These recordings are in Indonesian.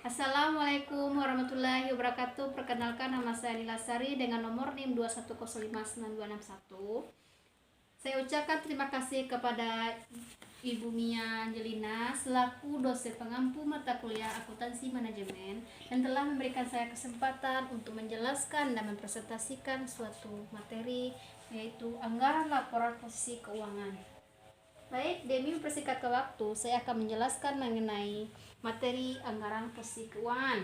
Assalamualaikum warahmatullahi wabarakatuh. Perkenalkan, nama saya Nila Sari dengan nomor NIM 210596261. Saya ucapkan terima kasih kepada Ibu Mia Angelina selaku dosen pengampu mata kuliah akuntansi manajemen yang telah memberikan saya kesempatan untuk menjelaskan dan mempresentasikan suatu materi, yaitu anggaran laporan posisi keuangan. Baik, demi mempersingkat waktu, saya akan menjelaskan mengenai materi anggaran posisi keuangan.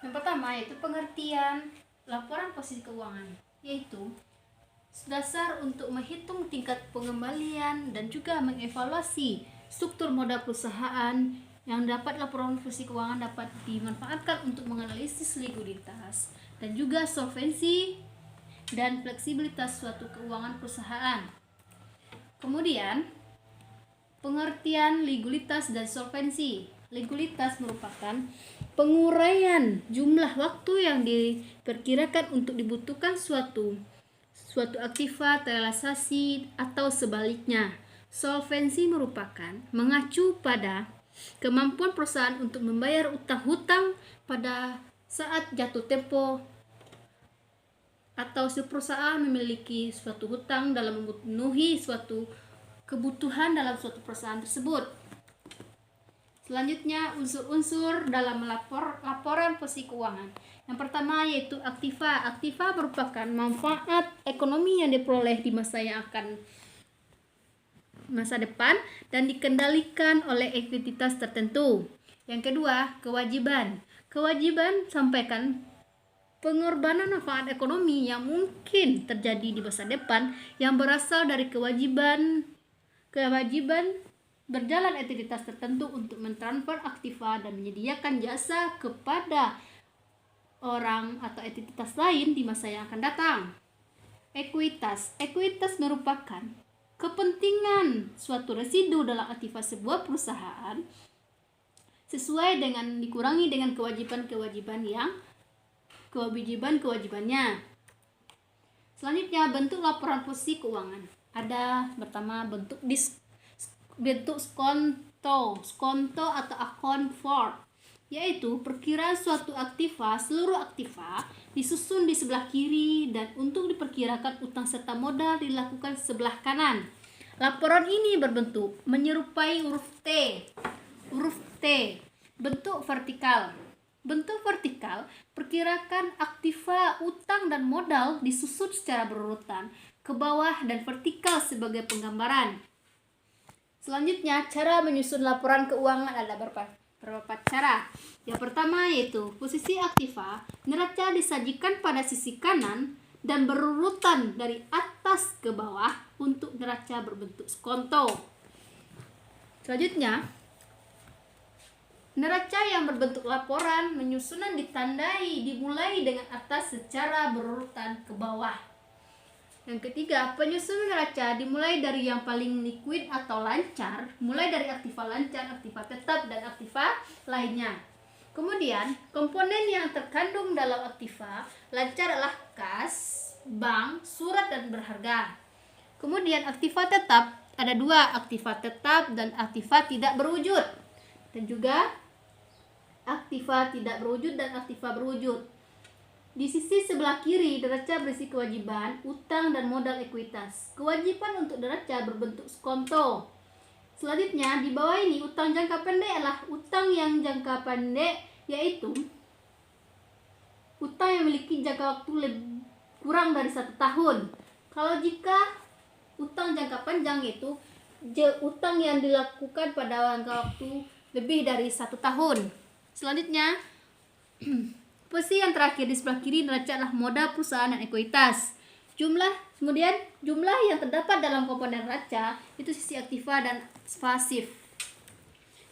Yang pertama yaitu pengertian laporan posisi keuangan, yaitu dasar untuk menghitung tingkat pengembalian dan juga mengevaluasi struktur modal perusahaan. Yang dapat laporan posisi keuangan dapat dimanfaatkan untuk menganalisis likuiditas dan juga solvensi dan fleksibilitas suatu keuangan perusahaan. Kemudian, pengertian likuiditas dan solvensi. Likuiditas merupakan penguraian jumlah waktu yang diperkirakan untuk dibutuhkan suatu aktiva terrealisasi atau sebaliknya. Solvensi merupakan mengacu pada kemampuan perusahaan untuk membayar utang-hutang pada saat jatuh tempo, atau si perusahaan memiliki suatu hutang dalam memenuhi suatu kebutuhan dalam suatu perusahaan tersebut. Selanjutnya, unsur-unsur dalam laporan posisi keuangan. Yang pertama yaitu aktiva. Aktiva merupakan manfaat ekonomi yang diperoleh di masa depan dan dikendalikan oleh ekuitas tertentu. Yang kedua, kewajiban. Kewajiban sampaikan pengorbanan manfaat ekonomi yang mungkin terjadi di masa depan yang berasal dari kewajiban berjalan entitas tertentu untuk mentransfer aktiva dan menyediakan jasa kepada orang atau entitas lain di masa yang akan datang. Ekuitas merupakan kepentingan suatu residu dalam aktiva sebuah perusahaan sesuai dengan dikurangi dengan kewajibannya. Selanjutnya, bentuk laporan posisi keuangan. Ada pertama bentuk skonto atau account for, yaitu perkiraan suatu aktiva, seluruh aktiva disusun di sebelah kiri dan untuk diperkirakan utang serta modal dilakukan sebelah kanan. Laporan ini berbentuk menyerupai huruf T. Bentuk vertikal, perkirakan aktiva, utang dan modal disusun secara berurutan ke bawah dan vertikal sebagai penggambaran. Selanjutnya, cara menyusun laporan keuangan ada beberapa cara. Yang pertama yaitu posisi aktiva, neraca disajikan pada sisi kanan dan berurutan dari atas ke bawah untuk neraca berbentuk skonto. Selanjutnya, neraca yang berbentuk laporan menyusunan dimulai dengan atas secara berurutan ke bawah. Yang ketiga, penyusunan neraca dimulai dari yang paling liquid atau lancar, mulai dari aktiva lancar, aktiva tetap, dan aktiva lainnya. Kemudian, komponen yang terkandung dalam aktiva lancar adalah kas, bank, surat, dan berharga. Kemudian, aktiva tetap ada dua, aktiva tetap dan aktiva tidak berwujud. Dan juga aktiva tidak berwujud dan aktiva berwujud. Di sisi sebelah kiri, neraca berisi kewajiban, utang, dan modal ekuitas. Kewajiban untuk neraca berbentuk skonto. Selanjutnya, di bawah ini, utang jangka pendek adalah utang yang jangka pendek, yaitu utang yang memiliki jangka waktu kurang dari 1 tahun. Kalau jika utang jangka panjang itu utang yang dilakukan pada jangka waktu lebih dari 1 tahun. Selanjutnya, posisi yang terakhir di sebelah kiri neraca adalah modal perusahaan dan ekuitas. Kemudian jumlah yang terdapat dalam komponen neraca itu sisi aktiva dan pasif.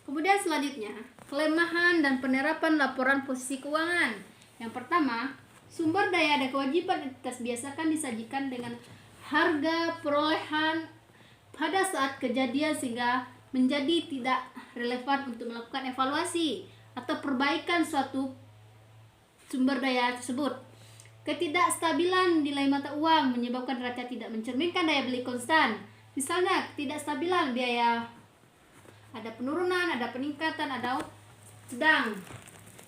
Kemudian selanjutnya, kelemahan dan penerapan laporan posisi keuangan. Yang pertama, sumber daya dan kewajiban entitas biasakan disajikan dengan harga perolehan pada saat kejadian sehingga menjadi tidak relevan untuk melakukan evaluasi atau perbaikan suatu sumber daya tersebut. Ketidakstabilan nilai mata uang menyebabkan neraca tidak mencerminkan daya beli konstan. Misalnya, ketidakstabilan biaya ada penurunan, ada peningkatan, ada sedang.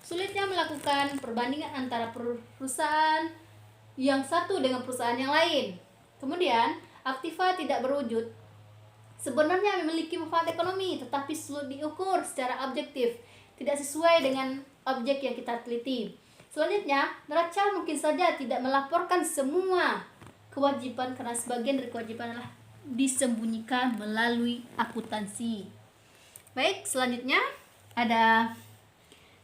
Sulitnya melakukan perbandingan antara perusahaan yang satu dengan perusahaan yang lain. Kemudian, aktiva tidak berwujud sebenarnya memiliki manfaat ekonomi, tetapi sulit diukur secara objektif, tidak sesuai dengan objek yang kita teliti. Selanjutnya, neraca mungkin saja tidak melaporkan semua kewajiban karena sebagian dari kewajiban adalah disembunyikan melalui akuntansi. Baik, selanjutnya ada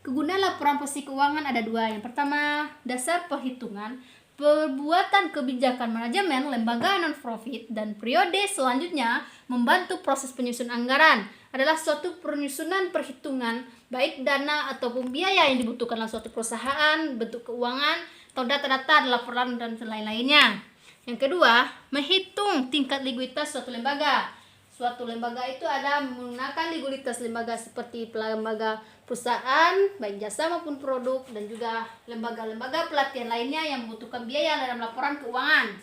kegunaan laporan posisi keuangan ada 2. Yang pertama, dasar perhitungan, perbuatan kebijakan manajemen lembaga non-profit, dan periode selanjutnya membantu proses penyusunan anggaran adalah suatu penyusunan perhitungan baik dana ataupun biaya yang dibutuhkan dalam suatu perusahaan, bentuk keuangan atau data-data laporan dan lain-lainnya. Yang kedua, menghitung tingkat likuiditas suatu lembaga. Suatu lembaga itu ada menggunakan likuiditas lembaga seperti lembaga perusahaan, baik jasa maupun produk, dan juga lembaga-lembaga pelatihan lainnya yang membutuhkan biaya dalam laporan keuangan.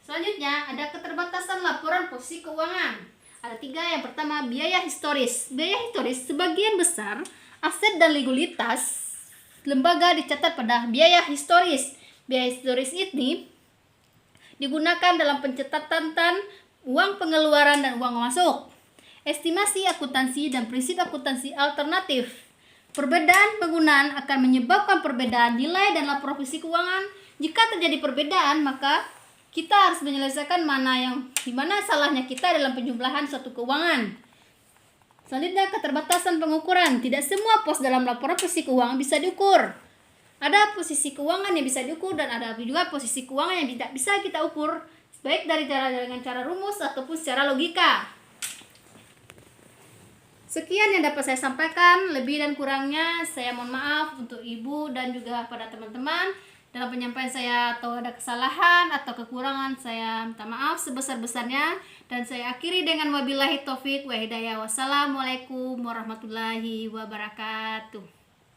Selanjutnya, ada keterbatasan laporan posisi keuangan. Ada 3. Yang pertama, biaya historis. Biaya historis sebagian besar aset dan likuiditas lembaga dicatat pada biaya historis. Biaya historis ini digunakan dalam pencatatan uang pengeluaran dan uang masuk. Estimasi akuntansi dan prinsip akuntansi alternatif. Perbedaan penggunaan akan menyebabkan perbedaan nilai dan laporan posisi keuangan. Jika terjadi perbedaan, maka kita harus menyelesaikan di mana salahnya kita dalam penjumlahan suatu keuangan. Selanjutnya, keterbatasan pengukuran. Tidak semua pos dalam laporan posisi keuangan bisa diukur. Ada posisi keuangan yang bisa diukur dan ada juga posisi keuangan yang tidak bisa kita ukur, baik dengan cara rumus ataupun secara logika. Sekian yang dapat saya sampaikan, lebih dan kurangnya saya mohon maaf untuk Ibu dan juga pada teman-teman. Dalam penyampaian saya atau ada kesalahan atau kekurangan, saya minta maaf sebesar-besarnya, dan saya akhiri dengan wabillahi taufik wa hidayah. Wassalamualaikum warahmatullahi wabarakatuh.